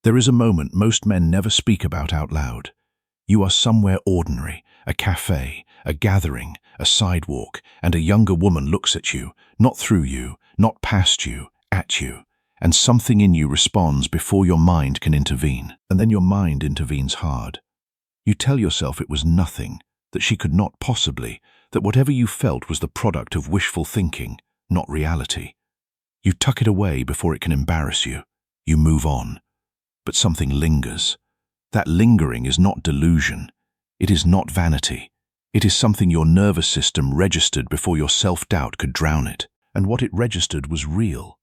There is a moment most men never speak about out loud. You are somewhere ordinary, a cafe, a gathering, a sidewalk, and a younger woman looks at you, not through you, not past you, at you, and something in you responds before your mind can intervene. And then your mind intervenes hard. You tell yourself it was nothing, that she could not possibly, that whatever you felt was the product of wishful thinking, not reality. You tuck it away before it can embarrass you. You move on. But something lingers. That lingering is not delusion. It is not vanity. It is something your nervous system registered before your self-doubt could drown it. And what it registered was real.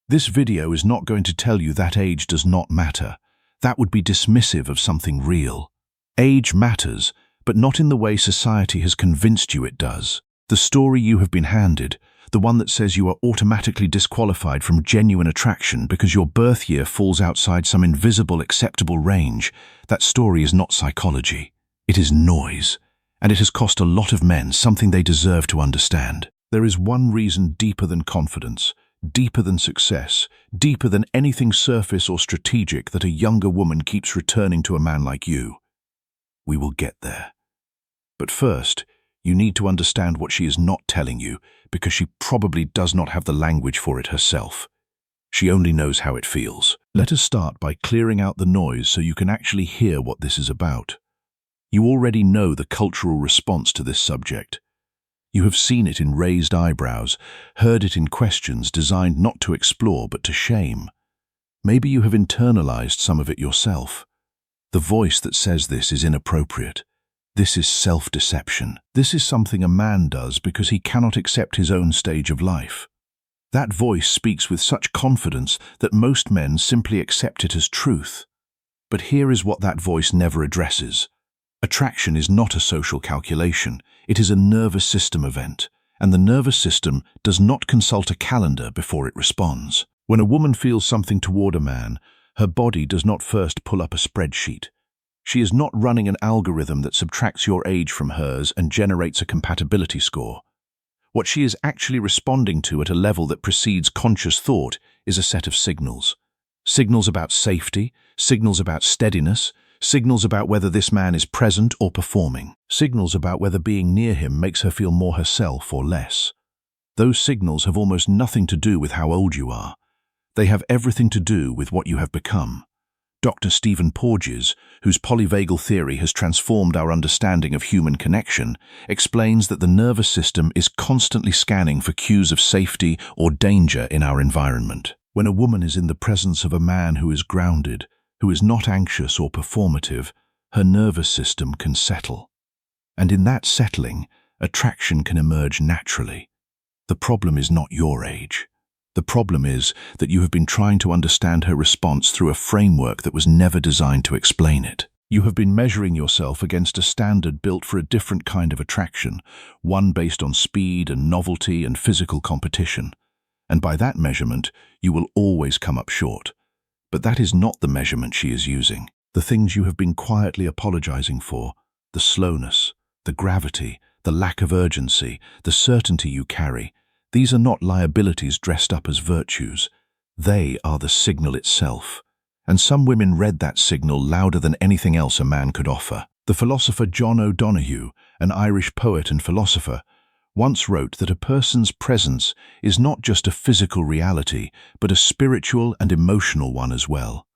This video is not going to tell you that age does not matter. That would be dismissive of something real. Age matters, but not in the way society has convinced you it does. The story you have been handed, the one that says you are automatically disqualified from genuine attraction because your birth year falls outside some invisible acceptable range, that story is not psychology. It is noise, and it has cost a lot of men something they deserve to understand. There is one reason deeper than confidence, deeper than success, deeper than anything surface or strategic that a younger woman keeps returning to a man like you. We will get there. But first, you need to understand what she is not telling you, because she probably does not have the language for it herself. She only knows how it feels. Let us start by clearing out the noise so you can actually hear what this is about. You already know the cultural response to this subject. You have seen it in raised eyebrows, heard it in questions designed not to explore but to shame. Maybe you have internalized some of it yourself. The voice that says this is inappropriate. This is self-deception. This is something a man does because he cannot accept his own stage of life. That voice speaks with such confidence that most men simply accept it as truth. But here is what that voice never addresses. Attraction is not a social calculation. It is a nervous system event, and the nervous system does not consult a calendar before it responds. When a woman feels something toward a man, her body does not first pull up a spreadsheet. She is not running an algorithm that subtracts your age from hers and generates a compatibility score. What she is actually responding to at a level that precedes conscious thought is a set of signals. Signals about safety, signals about steadiness, signals about whether this man is present or performing, signals about whether being near him makes her feel more herself or less. Those signals have almost nothing to do with how old you are. They have everything to do with what you have become. Dr. Stephen Porges, whose polyvagal theory has transformed our understanding of human connection, explains that the nervous system is constantly scanning for cues of safety or danger in our environment. When a woman is in the presence of a man who is grounded, who is not anxious or performative, her nervous system can settle. And in that settling, attraction can emerge naturally. The problem is not your age. The problem is that you have been trying to understand her response through a framework that was never designed to explain it. You have been measuring yourself against a standard built for a different kind of attraction, one based on speed and novelty and physical competition. And by that measurement, you will always come up short. But that is not the measurement she is using. The things you have been quietly apologizing for, the slowness, the gravity, the lack of urgency, the certainty you carry, these are not liabilities dressed up as virtues. They are the signal itself. And some women read that signal louder than anything else a man could offer. The philosopher John O'Donoghue, an Irish poet and philosopher, once wrote that a person's presence is not just a physical reality, but a spiritual and emotional one as well.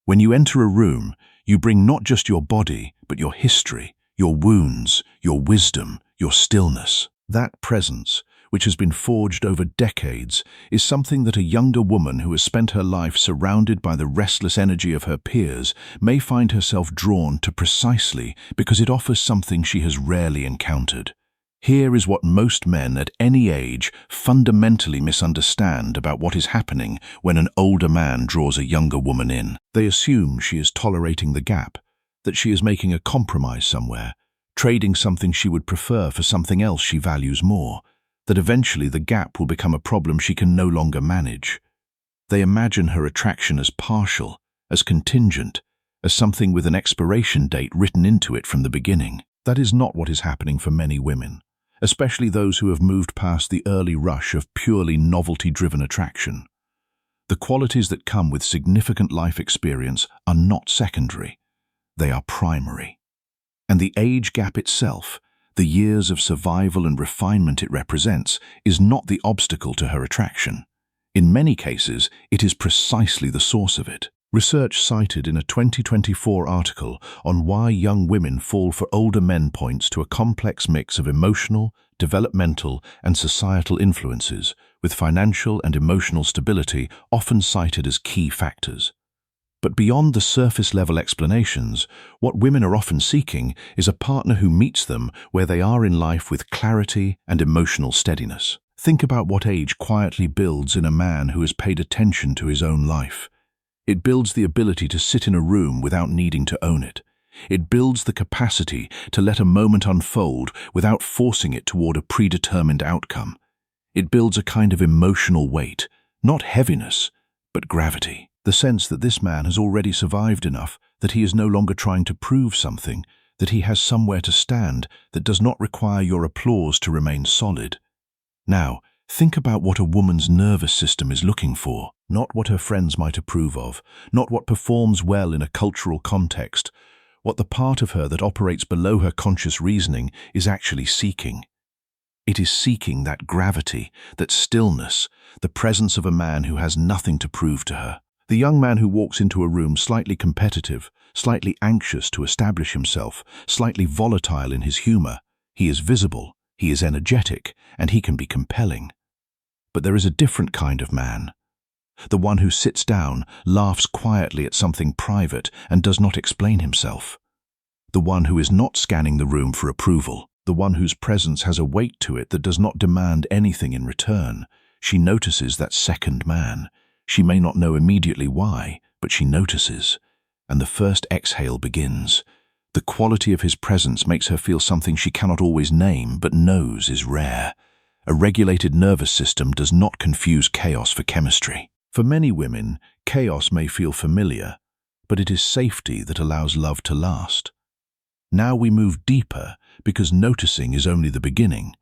When you enter a room, you bring not just your body, but your history, your wounds, your wisdom, your stillness. That presence, which has been forged over decades, is something that a younger woman who has spent her life surrounded by the restless energy of her peers may find herself drawn to precisely because it offers something she has rarely encountered. Here is what most men at any age fundamentally misunderstand about what is happening when an older man draws a younger woman in. They assume she is tolerating the gap, that she is making a compromise somewhere, trading something she would prefer for something else she values more, that eventually the gap will become a problem she can no longer manage. They imagine her attraction as partial, as contingent, as something with an expiration date written into it from the beginning. That is not what is happening for many women, especially those who have moved past the early rush of purely novelty-driven attraction. The qualities that come with significant life experience are not secondary, they are primary. And the age gap itself, the years of survival and refinement it represents, is not the obstacle to her attraction. In many cases, it is precisely the source of it. Research cited in a 2024 article on why young women fall for older men points to a complex mix of emotional, developmental, and societal influences, with financial and emotional stability often cited as key factors. But beyond the surface-level explanations, what women are often seeking is a partner who meets them where they are in life with clarity and emotional steadiness. Think about what age quietly builds in a man who has paid attention to his own life. It builds the ability to sit in a room without needing to own it. It builds the capacity to let a moment unfold without forcing it toward a predetermined outcome. It builds a kind of emotional weight, not heaviness, but gravity. The sense that this man has already survived enough, that he is no longer trying to prove something, that he has somewhere to stand that does not require your applause to remain solid. Now, think about what a woman's nervous system is looking for, not what her friends might approve of, not what performs well in a cultural context, what the part of her that operates below her conscious reasoning is actually seeking. It is seeking that gravity, that stillness, the presence of a man who has nothing to prove to her. The young man who walks into a room slightly competitive, slightly anxious to establish himself, slightly volatile in his humor, he is visible, he is energetic, and he can be compelling. But there is a different kind of man. The one who sits down, laughs quietly at something private, and does not explain himself. The one who is not scanning the room for approval. The one whose presence has a weight to it that does not demand anything in return. She notices that second man. She may not know immediately why, but she notices. And the first exhale begins. The quality of his presence makes her feel something she cannot always name, but knows is rare. A regulated nervous system does not confuse chaos for chemistry. For many women, chaos may feel familiar, but it is safety that allows love to last. Now we move deeper, because noticing is only the beginning.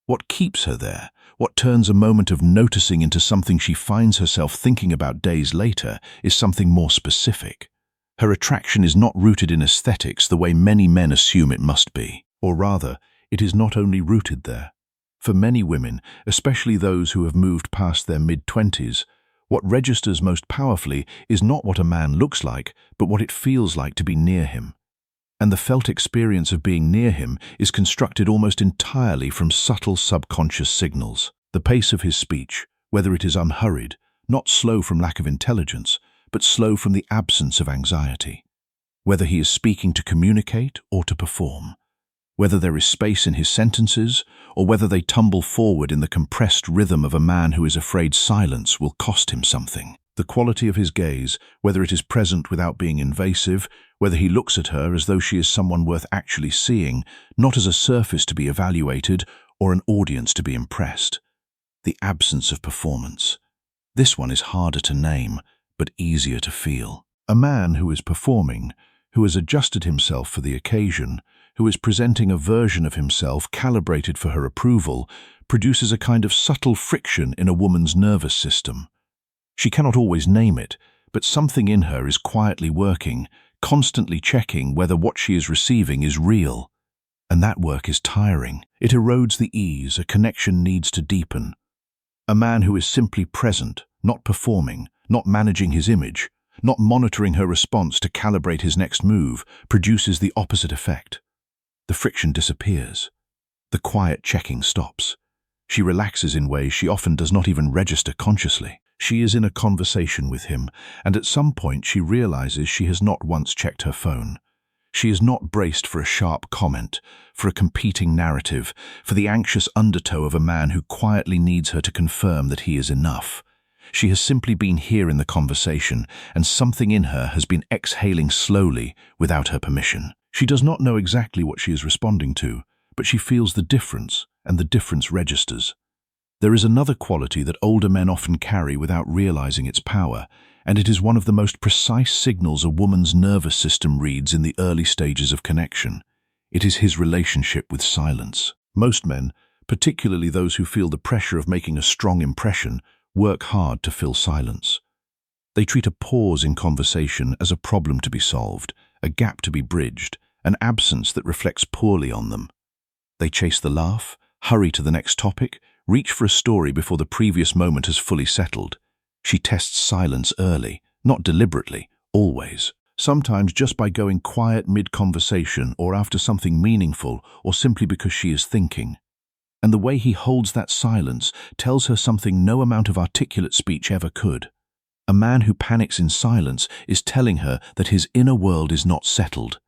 What keeps her there? What turns a moment of noticing into something she finds herself thinking about days later is something more specific. Her attraction is not rooted in aesthetics the way many men assume it must be. Or rather, it is not only rooted there. For many women, especially those who have moved past their mid-20s, what registers most powerfully is not what a man looks like, but what it feels like to be near him. And the felt experience of being near him is constructed almost entirely from subtle subconscious signals. The pace of his speech, whether it is unhurried, not slow from lack of intelligence, but slow from the absence of anxiety. Whether he is speaking to communicate or to perform. Whether there is space in his sentences, or whether they tumble forward in the compressed rhythm of a man who is afraid silence will cost him something. The quality of his gaze, whether it is present without being invasive, whether he looks at her as though she is someone worth actually seeing, not as a surface to be evaluated or an audience to be impressed. The absence of performance. This one is harder to name, but easier to feel. A man who is performing, who has adjusted himself for the occasion, who is presenting a version of himself calibrated for her approval, produces a kind of subtle friction in a woman's nervous system. She cannot always name it, but something in her is quietly working, constantly checking whether what she is receiving is real. And that work is tiring. It erodes the ease a connection needs to deepen. A man who is simply present, not performing, not managing his image, not monitoring her response to calibrate his next move, produces the opposite effect. The friction disappears. The quiet checking stops. She relaxes in ways she often does not even register consciously. She is in a conversation with him, and at some point she realizes she has not once checked her phone. She is not braced for a sharp comment, for a competing narrative, for the anxious undertow of a man who quietly needs her to confirm that he is enough. She has simply been here in the conversation, and something in her has been exhaling slowly without her permission. She does not know exactly what she is responding to, but she feels the difference, and the difference registers. There is another quality that older men often carry without realizing its power, and it is one of the most precise signals a woman's nervous system reads in the early stages of connection. It is his relationship with silence. Most men, particularly those who feel the pressure of making a strong impression, work hard to fill silence. They treat a pause in conversation as a problem to be solved, a gap to be bridged, an absence that reflects poorly on them. They chase the laugh, hurry to the next topic, reach for a story before the previous moment has fully settled. She tests silence early, not deliberately, always. Sometimes just by going quiet mid-conversation or after something meaningful or simply because she is thinking. And the way he holds that silence tells her something no amount of articulate speech ever could. A man who panics in silence is telling her that his inner world is not settled,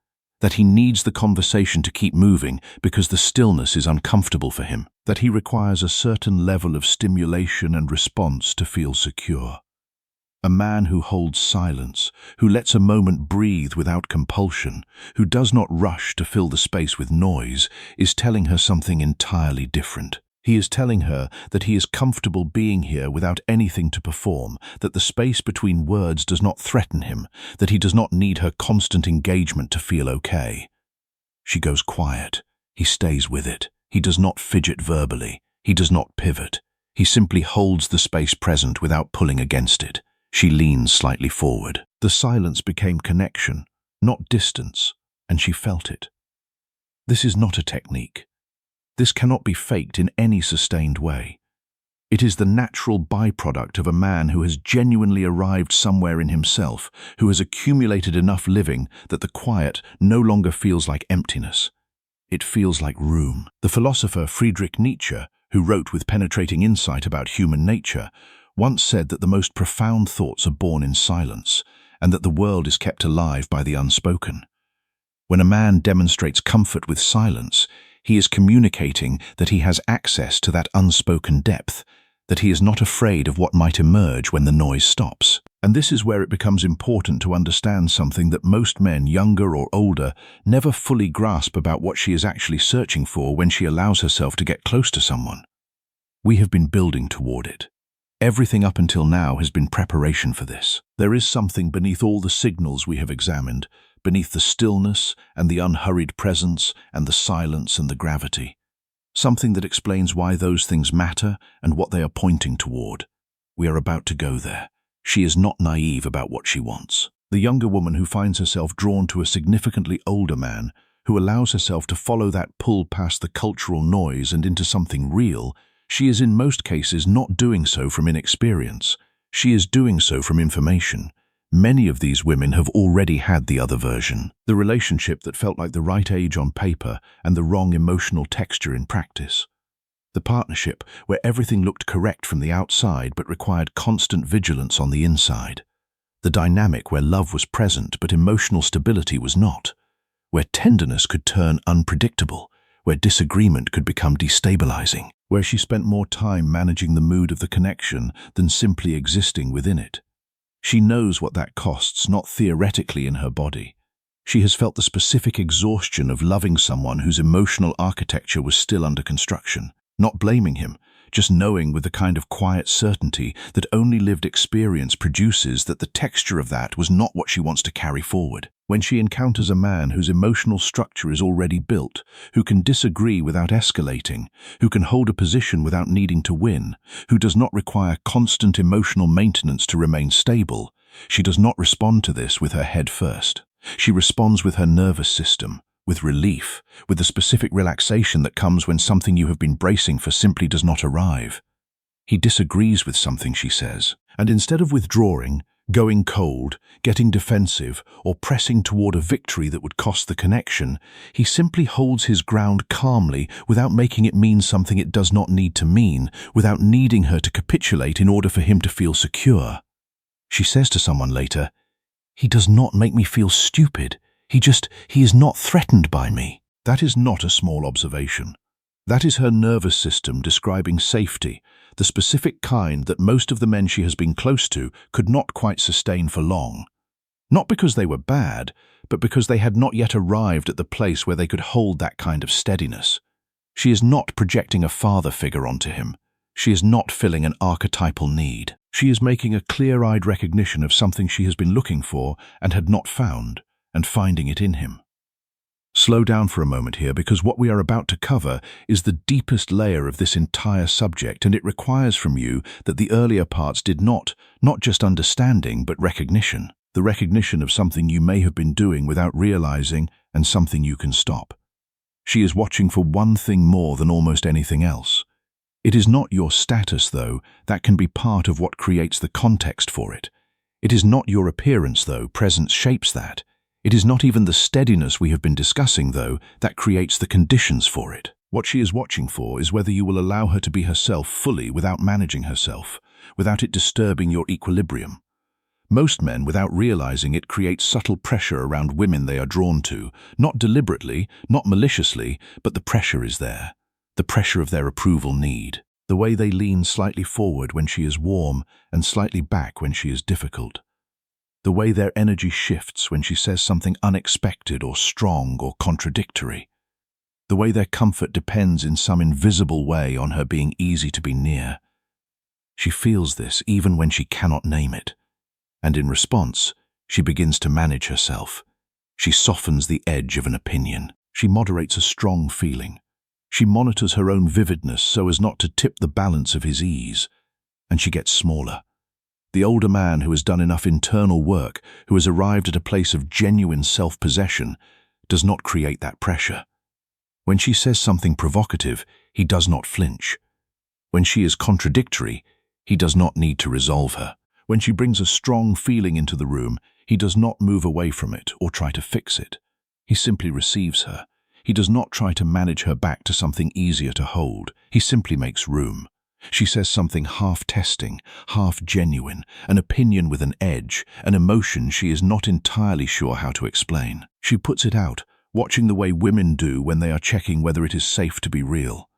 that he needs the conversation to keep moving because the stillness is uncomfortable for him, that he requires a certain level of stimulation and response to feel secure. A man who holds silence, who lets a moment breathe without compulsion, who does not rush to fill the space with noise, is telling her something entirely different. He is telling her that he is comfortable being here without anything to perform, that the space between words does not threaten him, that he does not need her constant engagement to feel okay. She goes quiet. He stays with it. He does not fidget verbally. He does not pivot. He simply holds the space present without pulling against it. She leans slightly forward. The silence became connection, not distance, and she felt it. This is not a technique. This cannot be faked in any sustained way. It is the natural byproduct of a man who has genuinely arrived somewhere in himself, who has accumulated enough living that the quiet no longer feels like emptiness. It feels like room. The philosopher Friedrich Nietzsche, who wrote with penetrating insight about human nature, once said that the most profound thoughts are born in silence, and that the world is kept alive by the unspoken. When a man demonstrates comfort with silence, he is communicating that he has access to that unspoken depth, that he is not afraid of what might emerge when the noise stops. And this is where it becomes important to understand something that most men, younger or older, never fully grasp about what she is actually searching for when she allows herself to get close to someone. We have been building toward it. Everything up until now has been preparation for this. There is something beneath all the signals we have examined, beneath the stillness and the unhurried presence and the silence and the gravity. Something that explains why those things matter and what they are pointing toward. We are about to go there. She is not naive about what she wants. The younger woman who finds herself drawn to a significantly older man, who allows herself to follow that pull past the cultural noise and into something real, she is in most cases not doing so from inexperience. She is doing so from information. Many of these women have already had the other version, the relationship that felt like the right age on paper and the wrong emotional texture in practice. The partnership where everything looked correct from the outside but required constant vigilance on the inside. The dynamic where love was present but emotional stability was not. Where tenderness could turn unpredictable, where disagreement could become destabilizing, where she spent more time managing the mood of the connection than simply existing within it. She knows what that costs, not theoretically in her body. She has felt the specific exhaustion of loving someone whose emotional architecture was still under construction, not blaming him, just knowing with the kind of quiet certainty that only lived experience produces that the texture of that was not what she wants to carry forward. When she encounters a man whose emotional structure is already built, who can disagree without escalating, who can hold a position without needing to win, who does not require constant emotional maintenance to remain stable, she does not respond to this with her head first. She responds with her nervous system, with relief, with the specific relaxation that comes when something you have been bracing for simply does not arrive. He disagrees with something she says, and instead of withdrawing, going cold, getting defensive, or pressing toward a victory that would cost the connection, he simply holds his ground calmly without making it mean something it does not need to mean, without needing her to capitulate in order for him to feel secure. She says to someone later, "He does not make me feel stupid. He is not threatened by me." That is not a small observation. That is her nervous system describing safety, the specific kind that most of the men she has been close to could not quite sustain for long. Not because they were bad, but because they had not yet arrived at the place where they could hold that kind of steadiness. She is not projecting a father figure onto him. She is not filling an archetypal need. She is making a clear-eyed recognition of something she has been looking for and had not found, and finding it in him. Slow down for a moment here, because what we are about to cover is the deepest layer of this entire subject, and it requires from you that the earlier parts did not just understanding, but recognition. The recognition of something you may have been doing without realizing, and something you can stop. She is watching for one thing more than almost anything else. It is not your status, though, that can be part of what creates the context for it. It is not your appearance, though, presence shapes that. It is not even the steadiness we have been discussing, though, that creates the conditions for it. What she is watching for is whether you will allow her to be herself fully without managing herself, without it disturbing your equilibrium. Most men, without realizing it, create subtle pressure around women they are drawn to, not deliberately, not maliciously, but the pressure is there. The pressure of their approval need. The way they lean slightly forward when she is warm and slightly back when she is difficult. The way their energy shifts when she says something unexpected or strong or contradictory. The way their comfort depends in some invisible way on her being easy to be near. She feels this even when she cannot name it. And in response, she begins to manage herself. She softens the edge of an opinion. She moderates a strong feeling. She monitors her own vividness so as not to tip the balance of his ease. And she gets smaller. The older man who has done enough internal work, who has arrived at a place of genuine self-possession, does not create that pressure. When she says something provocative, he does not flinch. When she is contradictory, he does not need to resolve her. When she brings a strong feeling into the room, he does not move away from it or try to fix it. He simply receives her. He does not try to manage her back to something easier to hold. He simply makes room. She says something half-testing, half-genuine, an opinion with an edge, an emotion she is not entirely sure how to explain. She puts it out, watching the way women do when they are checking whether it is safe to be real.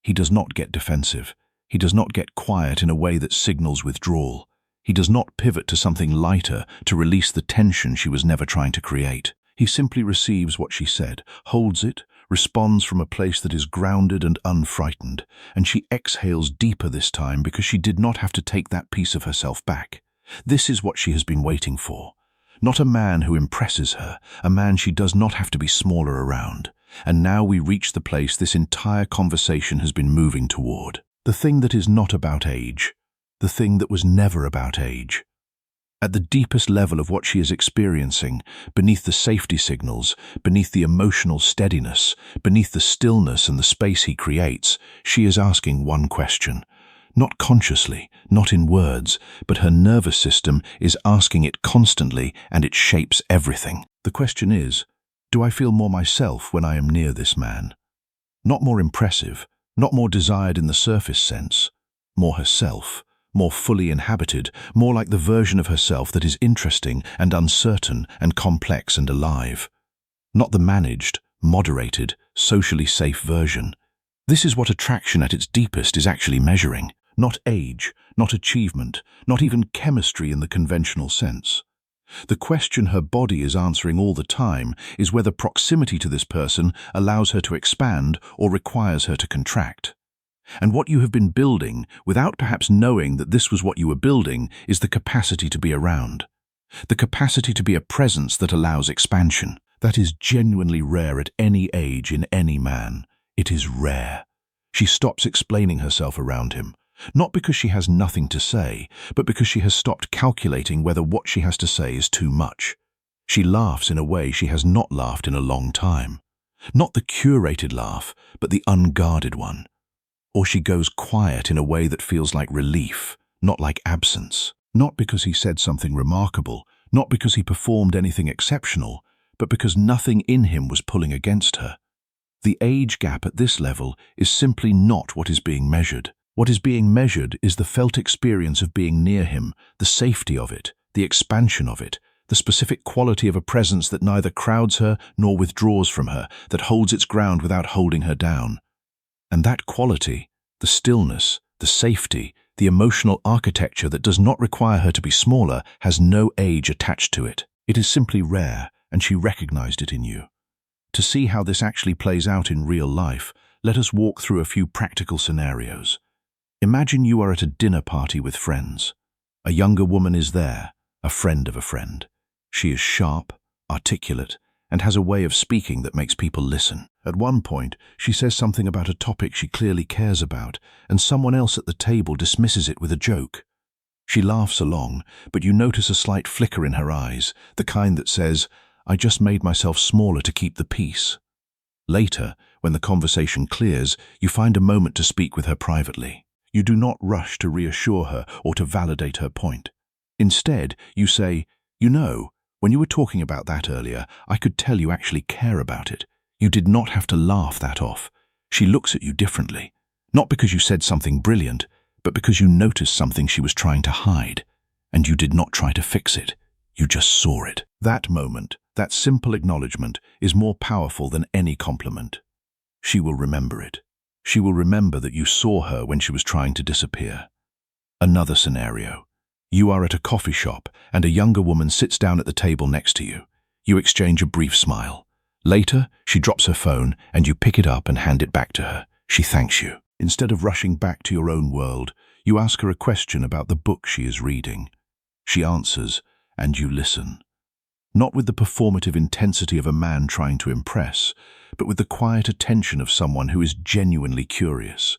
He does not get defensive. He does not get quiet in a way that signals withdrawal. He does not pivot to something lighter to release the tension she was never trying to create. He simply receives what she said, holds it, responds from a place that is grounded and unfrightened, and she exhales deeper this time because she did not have to take that piece of herself back. This is what she has been waiting for. Not a man who impresses her, a man she does not have to be smaller around. And now we reach the place this entire conversation has been moving toward. The thing that is not about age. The thing that was never about age. At the deepest level of what she is experiencing, beneath the safety signals, beneath the emotional steadiness, beneath the stillness and the space he creates, she is asking one question. Not consciously, not in words, but her nervous system is asking it constantly, and it shapes everything. The question is, do I feel more myself when I am near this man? Not more impressive, not more desired in the surface sense, more herself. More fully inhabited, more like the version of herself that is interesting and uncertain and complex and alive. Not the managed, moderated, socially safe version. This is what attraction at its deepest is actually measuring. Not age, not achievement, not even chemistry in the conventional sense. The question her body is answering all the time is whether proximity to this person allows her to expand or requires her to contract. And what you have been building, without perhaps knowing that this was what you were building, is the capacity to be around. The capacity to be a presence that allows expansion. That is genuinely rare at any age in any man. It is rare. She stops explaining herself around him, not because she has nothing to say, but because she has stopped calculating whether what she has to say is too much. She laughs in a way she has not laughed in a long time. Not the curated laugh, but the unguarded one. Or she goes quiet in a way that feels like relief, not like absence. Not because he said something remarkable, not because he performed anything exceptional, but because nothing in him was pulling against her. The age gap at this level is simply not what is being measured. What is being measured is the felt experience of being near him, the safety of it, the expansion of it, the specific quality of a presence that neither crowds her nor withdraws from her, that holds its ground without holding her down. And that quality, the stillness, the safety, the emotional architecture that does not require her to be smaller, has no age attached to it. It is simply rare, and she recognized it in you. To see how this actually plays out in real life, let us walk through a few practical scenarios. Imagine you are at a dinner party with friends. A younger woman is there, a friend of a friend. She is sharp, articulate, and has a way of speaking that makes people listen. At one point, she says something about a topic she clearly cares about, and someone else at the table dismisses it with a joke. She laughs along, but you notice a slight flicker in her eyes, the kind that says, "I just made myself smaller to keep the peace." Later, when the conversation clears, you find a moment to speak with her privately. You do not rush to reassure her or to validate her point. Instead, you say, "You know, when you were talking about that earlier, I could tell you actually care about it. You did not have to laugh that off." She looks at you differently, not because you said something brilliant, but because you noticed something she was trying to hide, and you did not try to fix it. You just saw it. That moment, that simple acknowledgement, is more powerful than any compliment. She will remember it. She will remember that you saw her when she was trying to disappear. Another scenario. You are at a coffee shop, and a younger woman sits down at the table next to you. You exchange a brief smile. Later, she drops her phone, and you pick it up and hand it back to her. She thanks you. Instead of rushing back to your own world, you ask her a question about the book she is reading. She answers, and you listen. Not with the performative intensity of a man trying to impress, but with the quiet attention of someone who is genuinely curious.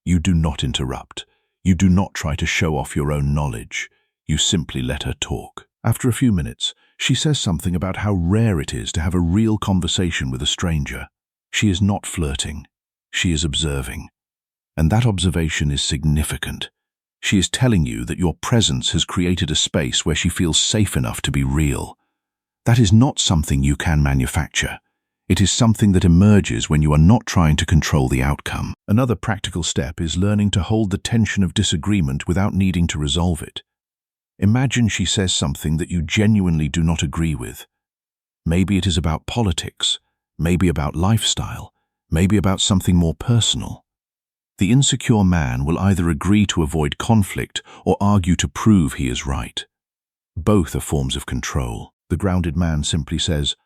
You do not interrupt. You do not try to show off your own knowledge. You simply let her talk. After a few minutes, she says something about how rare it is to have a real conversation with a stranger. She is not flirting. She is observing. And that observation is significant. She is telling you that your presence has created a space where she feels safe enough to be real. That is not something you can manufacture. It is something that emerges when you are not trying to control the outcome. Another practical step is learning to hold the tension of disagreement without needing to resolve it. Imagine she says something that you genuinely do not agree with. Maybe it is about politics, maybe about lifestyle, maybe about something more personal. The insecure man will either agree to avoid conflict or argue to prove he is right. Both are forms of control. The grounded man simply says,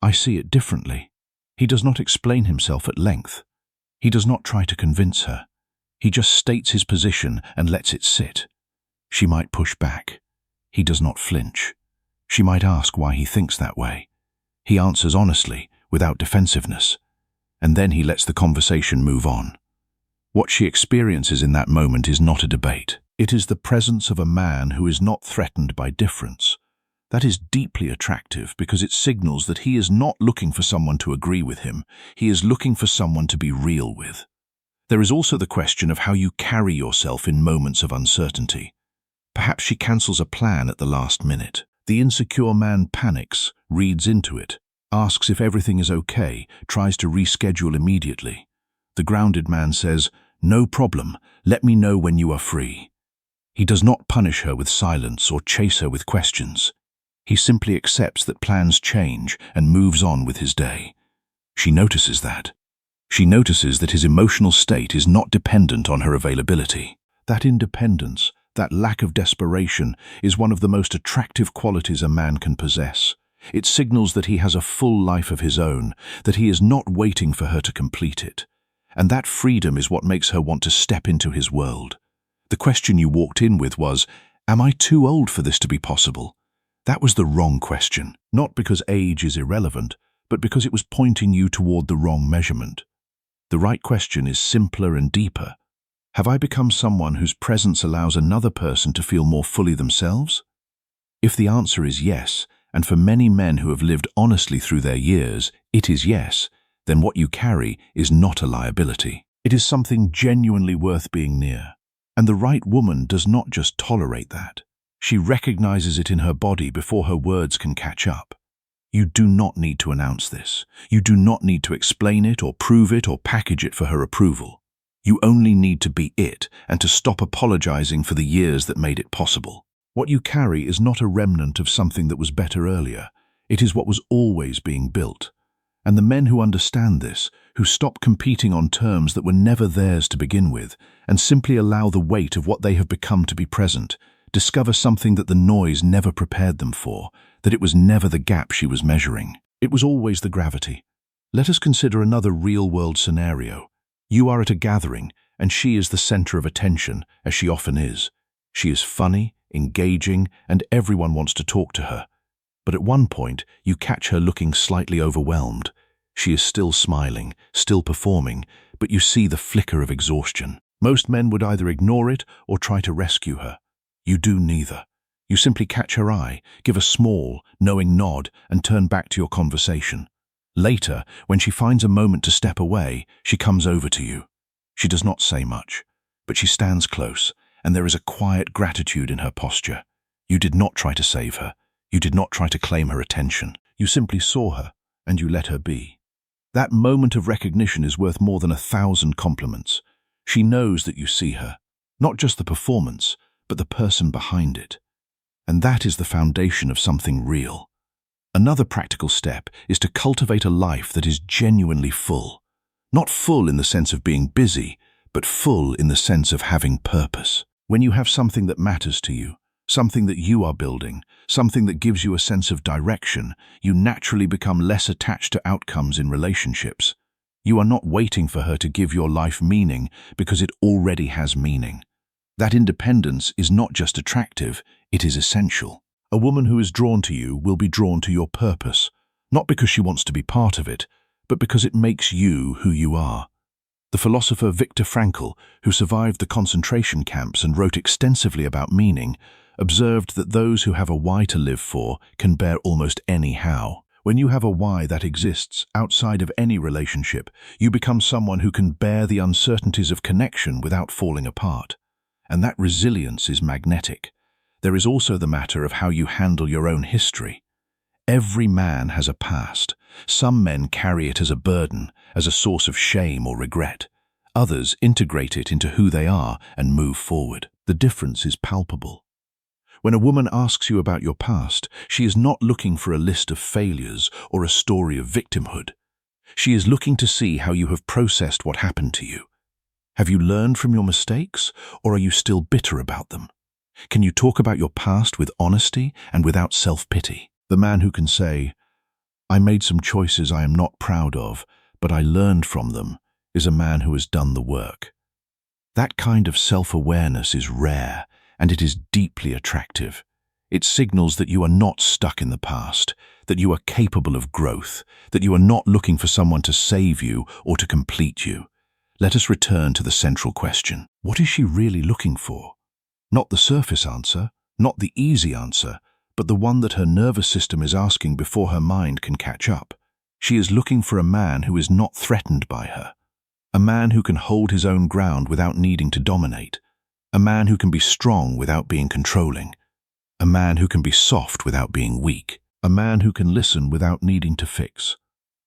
"I see it differently." He does not explain himself at length. He does not try to convince her. He just states his position and lets it sit. She might push back. He does not flinch. She might ask why he thinks that way. He answers honestly, without defensiveness. And then he lets the conversation move on. What she experiences in that moment is not a debate. It is the presence of a man who is not threatened by difference. That is deeply attractive because it signals that he is not looking for someone to agree with him. He is looking for someone to be real with. There is also the question of how you carry yourself in moments of uncertainty. Perhaps she cancels a plan at the last minute. The insecure man panics, reads into it, asks if everything is okay, tries to reschedule immediately. The grounded man says, "No problem, let me know when you are free." He does not punish her with silence or chase her with questions. He simply accepts that plans change and moves on with his day. She notices that. She notices that his emotional state is not dependent on her availability. That independence, that lack of desperation, is one of the most attractive qualities a man can possess. It signals that he has a full life of his own, that he is not waiting for her to complete it. And that freedom is what makes her want to step into his world. The question you walked in with was, "Am I too old for this to be possible?" That was the wrong question, not because age is irrelevant, but because it was pointing you toward the wrong measurement. The right question is simpler and deeper. Have I become someone whose presence allows another person to feel more fully themselves? If the answer is yes, and for many men who have lived honestly through their years, it is yes, then what you carry is not a liability. It is something genuinely worth being near. And the right woman does not just tolerate that. She recognizes it in her body before her words can catch up. You do not need to announce this. You do not need to explain it or prove it or package it for her approval. You only need to be it and to stop apologizing for the years that made it possible. What you carry is not a remnant of something that was better earlier. It is what was always being built. And the men who understand this, who stop competing on terms that were never theirs to begin with, and simply allow the weight of what they have become to be present, discover something that the noise never prepared them for, that it was never the gap she was measuring. It was always the gravity. Let us consider another real-world scenario. You are at a gathering, and she is the center of attention, as she often is. She is funny, engaging, and everyone wants to talk to her. But at one point, you catch her looking slightly overwhelmed. She is still smiling, still performing, but you see the flicker of exhaustion. Most men would either ignore it or try to rescue her. You do neither. You simply catch her eye, give a small, knowing nod, and turn back to your conversation. Later, when she finds a moment to step away, she comes over to you. She does not say much, but she stands close, and there is a quiet gratitude in her posture. You did not try to save her. You did not try to claim her attention. You simply saw her, and you let her be. That moment of recognition is worth more than 1,000 compliments. She knows that you see her, not just the performance, but the person behind it. And that is the foundation of something real. Another practical step is to cultivate a life that is genuinely full. Not full in the sense of being busy, but full in the sense of having purpose. When you have something that matters to you, something that you are building, something that gives you a sense of direction, you naturally become less attached to outcomes in relationships. You are not waiting for her to give your life meaning because it already has meaning. That independence is not just attractive, it is essential. A woman who is drawn to you will be drawn to your purpose, not because she wants to be part of it, but because it makes you who you are. The philosopher Viktor Frankl, who survived the concentration camps and wrote extensively about meaning, observed that those who have a why to live for can bear almost any how. When you have a why that exists outside of any relationship, you become someone who can bear the uncertainties of connection without falling apart. And that resilience is magnetic. There is also the matter of how you handle your own history. Every man has a past. Some men carry it as a burden, as a source of shame or regret. Others integrate it into who they are and move forward. The difference is palpable. When a woman asks you about your past, she is not looking for a list of failures or a story of victimhood. She is looking to see how you have processed what happened to you. Have you learned from your mistakes, or are you still bitter about them? Can you talk about your past with honesty and without self-pity? The man who can say, "I made some choices I am not proud of, but I learned from them," is a man who has done the work. That kind of self-awareness is rare, and it is deeply attractive. It signals that you are not stuck in the past, that you are capable of growth, that you are not looking for someone to save you or to complete you. Let us return to the central question. What is she really looking for? Not the surface answer, not the easy answer, but the one that her nervous system is asking before her mind can catch up. She is looking for a man who is not threatened by her, a man who can hold his own ground without needing to dominate, a man who can be strong without being controlling, a man who can be soft without being weak, a man who can listen without needing to fix,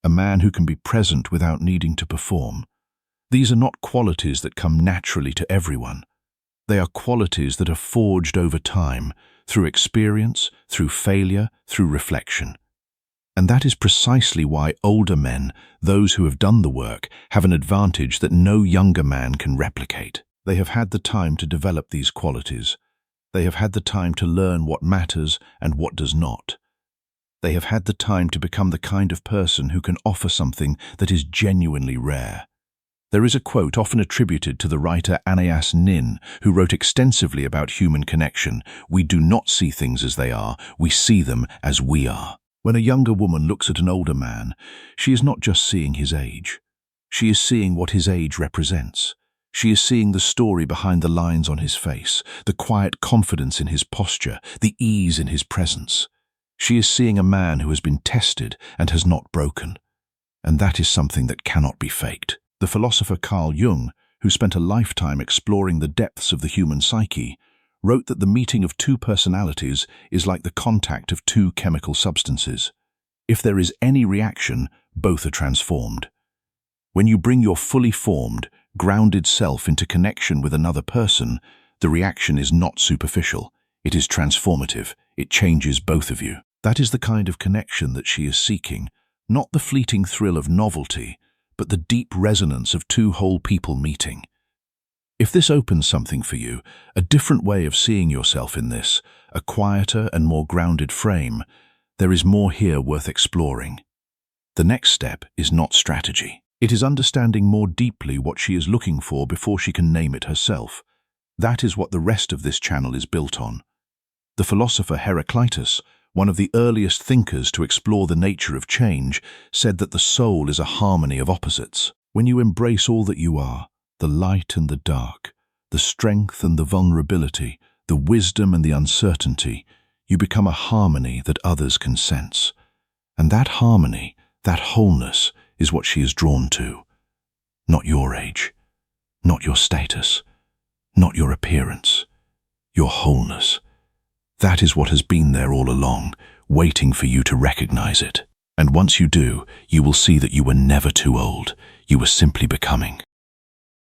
a man who can be present without needing to perform. These are not qualities that come naturally to everyone. They are qualities that are forged over time, through experience, through failure, through reflection. And that is precisely why older men, those who have done the work, have an advantage that no younger man can replicate. They have had the time to develop these qualities. They have had the time to learn what matters and what does not. They have had the time to become the kind of person who can offer something that is genuinely rare. There is a quote often attributed to the writer Anais Nin, who wrote extensively about human connection: "We do not see things as they are, we see them as we are." When a younger woman looks at an older man, she is not just seeing his age. She is seeing what his age represents. She is seeing the story behind the lines on his face, the quiet confidence in his posture, the ease in his presence. She is seeing a man who has been tested and has not broken. And that is something that cannot be faked. The philosopher Carl Jung, who spent a lifetime exploring the depths of the human psyche, wrote that the meeting of two personalities is like the contact of two chemical substances. If there is any reaction, both are transformed. When you bring your fully formed, grounded self into connection with another person, the reaction is not superficial. It is transformative. It changes both of you. That is the kind of connection that she is seeking, not the fleeting thrill of novelty, but the deep resonance of two whole people meeting. If this opens something for you, a different way of seeing yourself in this, a quieter and more grounded frame, there is more here worth exploring. The next step is not strategy. It is understanding more deeply what she is looking for before she can name it herself. That is what the rest of this channel is built on. The philosopher Heraclitus one of the earliest thinkers to explore the nature of change, said that the soul is a harmony of opposites. When you embrace all that you are, the light and the dark, the strength and the vulnerability, the wisdom and the uncertainty, you become a harmony that others can sense. And that harmony, that wholeness, is what she is drawn to. Not your age, not your status, not your appearance, your wholeness. That is what has been there all along, waiting for you to recognize it. And once you do, you will see that you were never too old. You were simply becoming.